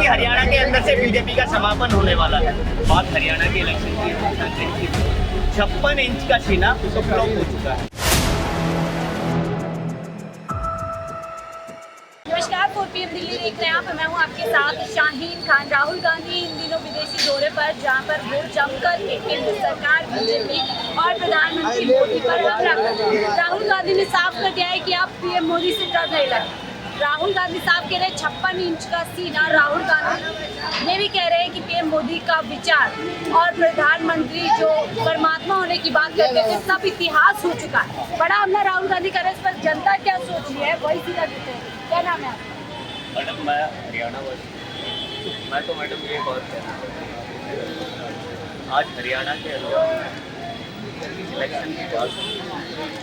कि हरियाणा के अंदर से बीजेपी का समापन होने वाला है। बात हरियाणा के इलेक्शन की 56 इंच का सीना फ्लॉप हो चुका है। नमस्कार, 4PM दिल्ली देख रहे हैं आप। मैं हूं आपके साथ शाहीन खान। राहुल गांधी इन दिनों विदेशी दौरे पर, जहां पर वो जमकर के केंद्र सरकार, बीजेपी और प्रधानमंत्री मोदी पर हमला कर रहे हैं। राहुल गांधी ने साफ कर दिया है कि आप पीएम मोदी से डर नहीं लगते। राहुल गांधी साफ कह रहे हैं 56 इंच का सीना। राहुल गांधी ये भी कह रहे हैं कि पीएम मोदी का विचार और प्रधानमंत्री जो परमात्मा होने की बात करते थे, सब इतिहास हो चुका है। बड़ा हमला राहुल गांधी कर रहे हैं। इस पर जनता क्या सोच रही है, वही सीधा देते हैं। क्या नाम है आपका? मैडम, मैं हरियाणा वासी। मैं तो मैडम ये बात कहना चाहता हूँ, आज हरियाणा के अंदर इलेक्शन की बात,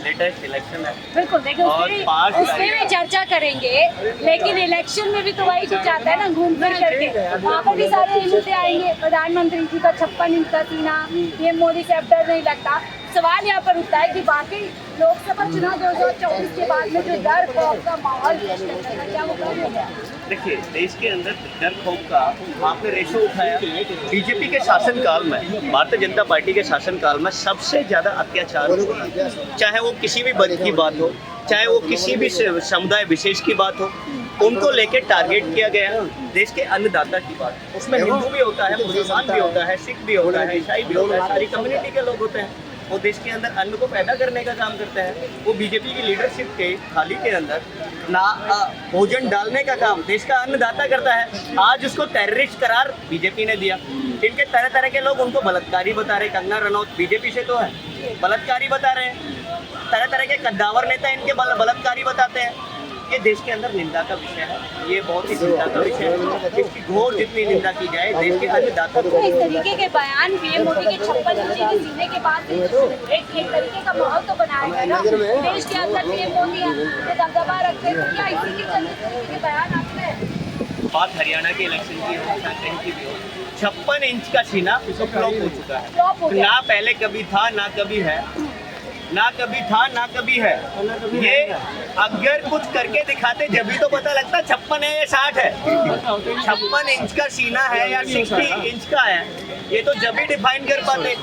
लेटेस्ट इलेक्शन है। बिल्कुल, देखिए उसमें भी चर्चा करेंगे, लेकिन इलेक्शन में भी तो वही कुछ आता है ना, घूम फिर करके वहाँ पर भी सारे मुद्दे आएंगे। प्रधानमंत्री जी का 56 इंच का सीना, पीएम मोदी से अब डर नहीं लगता। सवाल यहाँ पर उठता है कि बाकी लोकसभा चुनाव 2024 के बाद में जो डर खौफ का माहौल क्या वो कम हो गया? देखिए, देश के अंदर डर खौफ का आपने रेशो उठाया। बीजेपी के शासनकाल में, भारतीय जनता पार्टी के शासनकाल में सबसे ज़्यादा अत्याचार हुआ, चाहे वो किसी भी वर्ग की बात हो, चाहे वो किसी भी समुदाय विशेष की बात हो, उनको लेके टारगेट किया गया। देश के अन्नदाता की बात, उसमें हिंदू भी होता है, मुसलमान भी होता है, सिख भी होता है, ईसाई भी होता है, सारी कम्युनिटी के लोग होते हैं। वो देश के अंदर अन्न को पैदा करने का काम करते हैं। वो बीजेपी की लीडरशिप के थाली के अंदर ना भोजन डालने का काम देश का अन्नदाता करता है। आज उसको टेररिस्ट करार बीजेपी ने दिया। इनके तरह तरह के लोग उनको बलात्कारी बता रहे। कंगना रनौत बीजेपी से तो है, बलात्कारी बता रहे हैं। तरह तरह के कद्दावर नेता इनके बलात्कारी बताते हैं। ये देश के अंदर निंदा का विषय है, ये बहुत ही चिंता का विषय है। इसकी घोर जितनी निंदा की जाए, देश के अन्नदाता तो इस तरीके के बयान पीएम मोदी के 56 इंच के सीने के बाद एक तरीके का माहौल तो बनाया गया ना देश के अंदर। पीएम मोदी दबदबा रखते हैं, क्या इसी के चलते के बयान आपने? बात हरियाणा के इलेक्शन की हो, कहीं की भी हो, 56 इंच का सीना फ्लॉप हो चुका है। फ्लॉप हो गया। ना पहले कभी था, ना कभी है, ना कभी था, ना कभी है। ये अगर कुछ करके दिखाते जब भी तो पता लगता 56 है या 60 है। 56 इंच का सीना है या 60 इंच का है, ये तो जब भी डिफाइन कर पाते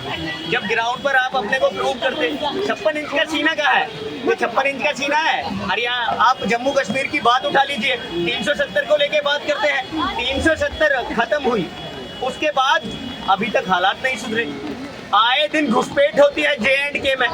जब ग्राउंड पर आप अपने को प्रूव करते। 56 इंच का सीना का है, ये 56 इंच का सीना है। हरियाणा, आप जम्मू कश्मीर की बात उठा लीजिए, 370 को लेके बात करते हैं। 370 खत्म हुई, उसके बाद अभी तक हालात नहीं सुधरे। आए दिन घुसपैठ होती है J&K में,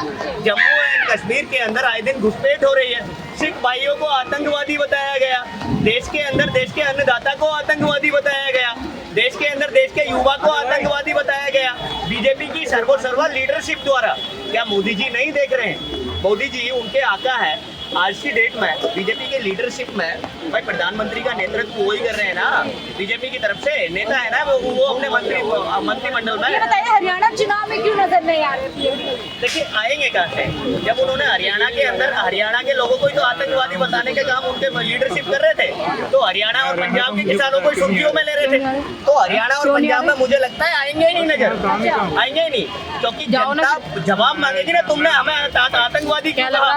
जम्मू एंड कश्मीर के अंदर आए दिन घुसपैठ हो रही है। सिख भाइयों को आतंकवादी बताया गया, देश के अंदर देश के अन्नदाता को आतंकवादी बताया गया, देश के अंदर देश के युवा को आतंकवादी बताया गया बीजेपी की सर्वोसर्वा लीडरशिप द्वारा। क्या मोदी जी नहीं देख रहे हैं? मोदी जी उनके आका है। आज की डेट में बीजेपी के लीडरशिप में भाई प्रधानमंत्री का नेतृत्व वही कर रहे हैं ना, बीजेपी की तरफ से नेता है ना वो अपने मंत्रिमंडल में। ये बताइए, हरियाणा चुनाव में क्यों नजर नहीं आ रही? देखिए, आएंगे कहाँ से जब उन्होंने हरियाणा के अंदर हरियाणा के लोगों को ही तो आतंकवादी बताने का काम उनके लीडरशिप कर रहे थे। तो हरियाणा और पंजाब के किसानों को सुर्खियों में ले रहे थे। तो हरियाणा और पंजाब में मुझे लगता है आएंगे ही नहीं, नजर आएंगे ही नहीं, क्योंकि जनता जवाब मांगेगी ना, तुमने हमें आतंकवादी क्यों कहा?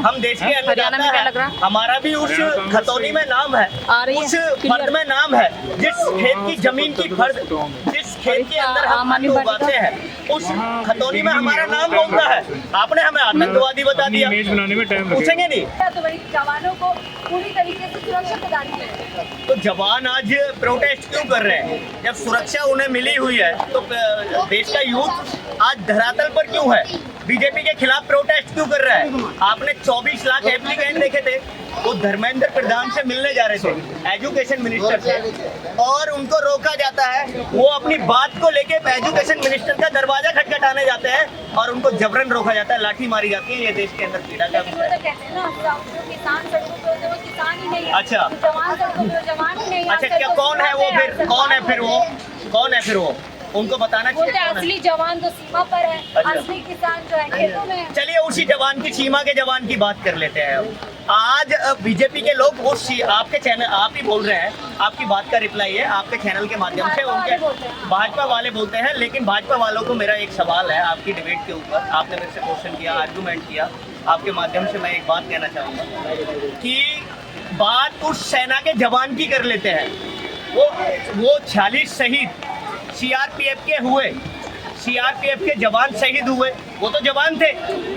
हम देश के अन्नदाता हैं, हमारा भी उस खतौनी में नाम है, उस फर्द में नाम है, जिस खेत की जमीन की फर्द, जिस खेत के अंदर हम अन्न उगाते हैं, उस खतौनी में हमारा नाम बोलता है। आपने हमें आतंकवादी बता दिया, पूछेंगे नहीं? तो भाई जवानों को पूरी तरीके से सुरक्षा प्रदान की। तो जवान आज प्रोटेस्ट क्यों कर रहे हैं? जब सुरक्षा उन्हें मिली हुई है तो देश का यूथ आज धरातल पर क्यों है? बीजेपी के खिलाफ प्रोटेस्ट क्यों कर रहा है? आपने 24 लाख एप्लीकेंट देखे थे, वो धर्मेंद्र प्रधान से मिलने जा रहे थे, एजुकेशन मिनिस्टर से, और उनको रोका जाता है। वो अपनी बात को लेके एजुकेशन मिनिस्टर का दरवाजा खटखटाने जाते हैं और उनको जबरन रोका जाता है, लाठी मारी जाती है। ये देश के अंदर पीड़ा का विषय है। किसान सड़कों पे वो किसान ही नहीं है। अच्छा, जवान सड़कों पे जवान ही नहीं है। अच्छा, क्या कौन है वो फिर? कौन है फिर वो? कौन है फिर वो? उनको बताना चाहिए। बोलते असली जवान तो सीमा पर है, अच्छा। असली किसान जो है खेतों में है। चलिए उसी जवान की, सीमा के जवान की बात कर लेते हैं। आज बीजेपी के लोग वो आपके चैनल, आप ही बोल रहे हैं, आपकी बात का रिप्लाई है आपके चैनल के माध्यम से, उनके भाजपा वाले बोलते हैं। लेकिन भाजपा वालों को मेरा एक सवाल है आपकी डिबेट के ऊपर। आपने मेरे से क्वेश्चन किया, आर्गूमेंट किया, आपके माध्यम से मैं एक बात कहना चाहूँगा कि बात उस सेना के जवान की कर लेते हैं वो 46 शहीद सीआरपीएफ के हुए, सीआरपीएफ के जवान शहीद हुए, वो तो जवान थे,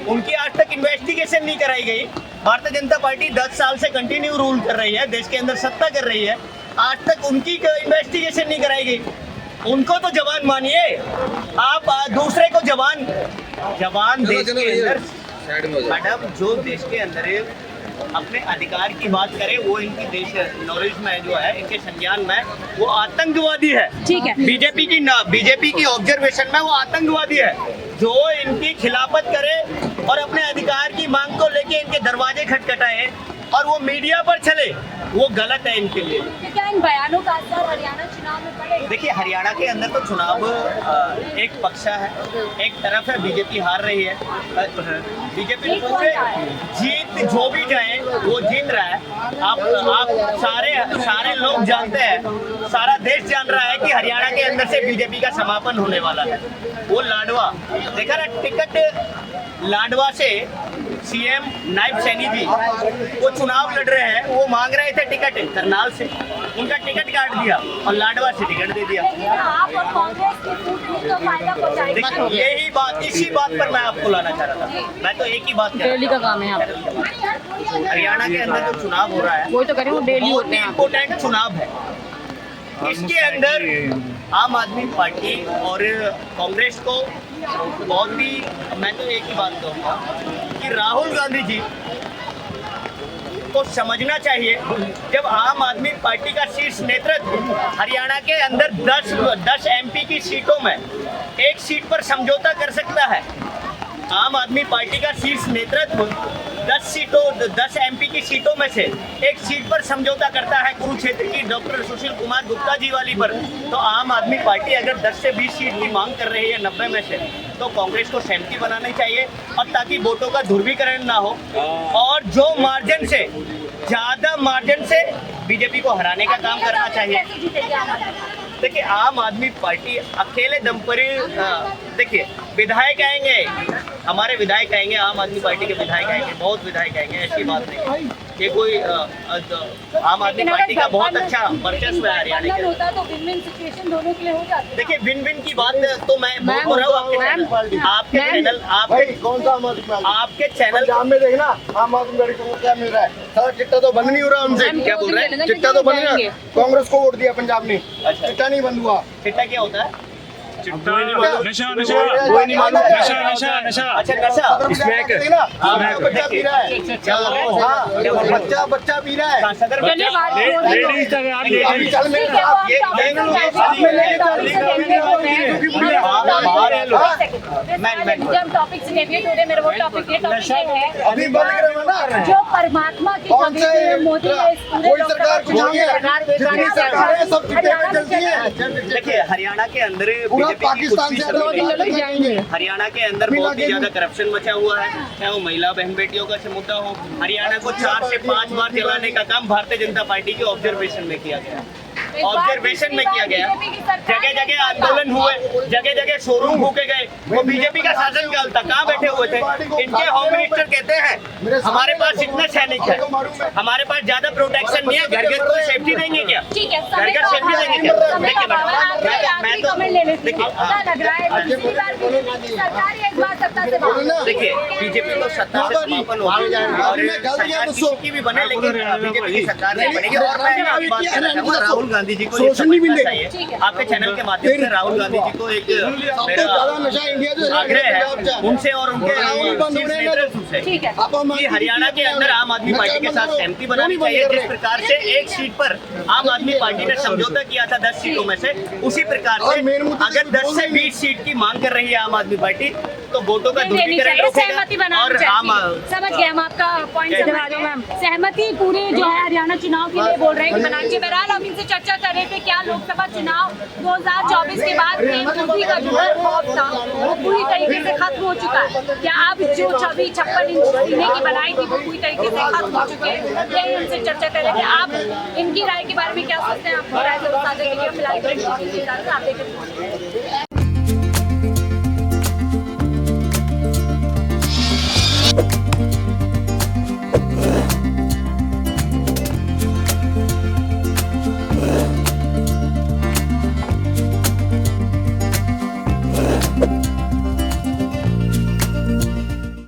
उनकी आज तक इन्वेस्टिगेशन नहीं कराई गई। भारतीय जनता पार्टी 10 साल से कंटिन्यू रूल कर रही है, देश के अंदर सत्ता कर रही है, आज तक उनकी इन्वेस्टिगेशन नहीं कराई गई। उनको तो जवान मानिए, आप दूसरे को जवान देश के अंदर, मैडम जो देश के अंदर अपने अधिकार की बात करे वो इनकी देश नॉलेज में जो है, इनके संज्ञान में वो आतंकवादी है। ठीक है। बीजेपी की ऑब्जर्वेशन में वो आतंकवादी है। जो इनकी खिलाफत करे और अपने अधिकार की मांग को लेके इनके दरवाजे खटखटाए और वो मीडिया पर चले, वो गलत है इनके लिए। क्या इन बयानों का असर हरियाणा चुनाव में पड़ेगा? देखिए, हरियाणा के अंदर तो चुनाव एक पक्ष है, एक तरफ है, बीजेपी हार रही है। बीजेपी पूरे जीत जो भी जाए वो जीत रहा है। आप सारे लोग जानते हैं, सारा देश जान रहा है कि हरियाणा के अंदर से बीजेपी का समापन होने वाला है। वो लाडवा देखा ना, टिकट लाडवा से सीएम नायब सैनी जी वो चुनाव लड़ रहे हैं, वो मांग रहे थे टिकट करनाल से, उनका टिकट काट दिया और लाडवा से टिकट दे दिया। आप और कांग्रेस की फूट को फायदा पहुंचाएगी। देखिए, यही बात, इसी बात पर मैं आपको लाना चाह रहा था। मैं तो एक ही बात कह डेली का काम है यहाँ पे। हरियाणा के अंदर जो चुनाव हो रहा है वही तो कह रही हूँ, वो डेली बहुत होते ही हैं। इम्पोर्टेंट चुनाव है। इसके अंदर आम आदमी पार्टी और कांग्रेस को बहुत ही, मैं तो एक ही बात कहूँगा कि राहुल गांधी जी को समझना चाहिए, जब आम आदमी पार्टी का शीर्ष नेतृत्व हरियाणा के अंदर 10 एमपी की सीटों में एक सीट पर समझौता कर सकता है। आम आदमी पार्टी का शीर्ष नेतृत्व 10 एमपी की सीटों में से एक सीट पर समझौता करता है, कुरुक्षेत्र की डॉक्टर सुशील कुमार गुप्ता जी वाली पर। तो आम आदमी पार्टी अगर 10 से 20 सीट की मांग कर रही है 90 में से, तो कांग्रेस को सहमति बनानी चाहिए और ताकि वोटों का ध्रुवीकरण ना हो, और जो मार्जिन से, ज्यादा मार्जिन से बीजेपी को हराने का काम करना चाहिए। देखिए, आम आदमी पार्टी अकेले दम पर, देखिए विधायक आएंगे, हमारे विधायक आएंगे, आम आदमी पार्टी के विधायक आएंगे, बहुत विधायक आएंगे, ऐसी बात नहीं। ये कोई आम आदमी पार्टी का बहुत अच्छा वर्चस्व है हरियाणा के। होता तो विन विन सिचुएशन दोनों के लिए हो जाती है। देखिए, विन विन की बात तो मैं बोल रहा हूँ आपके चैनल, कौन सा आम आदमी पार्टी? आपके चैनल पंजाब में देखना आम आदमी पार्टी को क्या मिल रहा है। सारा चिट्टा तो बंद नहीं हो रहा हमसे। क्या बोल रहे हैं? चिट्टा तो बंद नहीं, कांग्रेस को वोट दिया पंजाब ने, अच्छा। चिट्टा नहीं बंद हुआ। चिट्टा क्या होता है? नशा कोई नहीं मालूम। अच्छा, नशा बच्चा पी रहा है, बच्चा पी रहा है। सदर चलिए बात अभी चल मेरे साथ टॉपिक से डेविएट हो रहे, मेरा वो टॉपिक ये है अभी बंद करो ना। जो परमात्मा की कौन छवि सा से मोदी ने इस पूरे कोई सरकार कुछ नहीं है, जितनी सरकार है सब चिट्टे पे चलती है। देखिए, हरियाणा के अंदर पूरा बीजेपी की कुछ पाकिस्तान भी से शक्ति नहीं है। जाएंगे। हरियाणा के अंदर बहुत ही ज्यादा करप्शन मचा हुआ है, चाहे वो महिला बहन बेटियों का मुद्दा हो। हरियाणा को 4 से 5 बार जलाने का काम भारतीय जनता पार्टी के ऑब्जर्वेशन में किया गया, ऑब्जर्वेशन में किया गया। जगह जगह आंदोलन हुए, जगह जगह शोरूम फूके गए, वो बीजेपी का शासनकाल था, कहाँ बैठे हुए थे? इनके होम मिनिस्टर कहते हैं हमारे पास इतना सैनिक है, हमारे पास ज्यादा प्रोटेक्शन नहीं है, घर घर को सेफ्टी देंगे क्या? ठीक है, घर घर सेफ्टी देंगे क्या? देखिए देखिए, बीजेपी को सत्ता से समापन हो गया और सरकार किसी की भी बने, लेकिन बीजेपी की सरकार नहीं बनेगी। और मैं एक बात कहना चाहूँगा, राहुल गांधी जी को ये समझना चाहिए। आपके चैनल के माध्यम से राहुल गांधी जी को एक मेरा आग्रह है उनसे और उनके शीर्ष नेतृत्व से कि हरियाणा के अंदर आम आदमी पार्टी के साथ सहमति बनानी चाहिए। जिस प्रकार से एक सीट पर आम आदमी पार्टी ने समझौता किया था 10 सीटों में से, उसी प्रकार से अगर 10 से 20 सीट की मांग कर रही है आम आदमी पार्टी, तो वोटों का ध्रुवीकरण रोकेगा। और समझ गए हम आपका पॉइंट, सहमति पूरे जो है हरियाणा चुनाव के लिए बोल रहे हैं कि बनाने के। बहरहाल हम इनसे चर्चा कर रहे थे, क्या लोकसभा चुनाव 2024 के बाद मोदी का जो है खौफ था वो पूरी तरीके से खत्म हो चुका है? क्या अब जो छवि 56 इंच सीने की बनाई थी वो पूरी तरीके से खत्म हो चुके हैं? यही उनसे चर्चा कर रहे थे। आप इनकी राय के बारे में क्या सोचते हैं? आपको राय जरूर साझा कीजिए। फिलहाल आप देख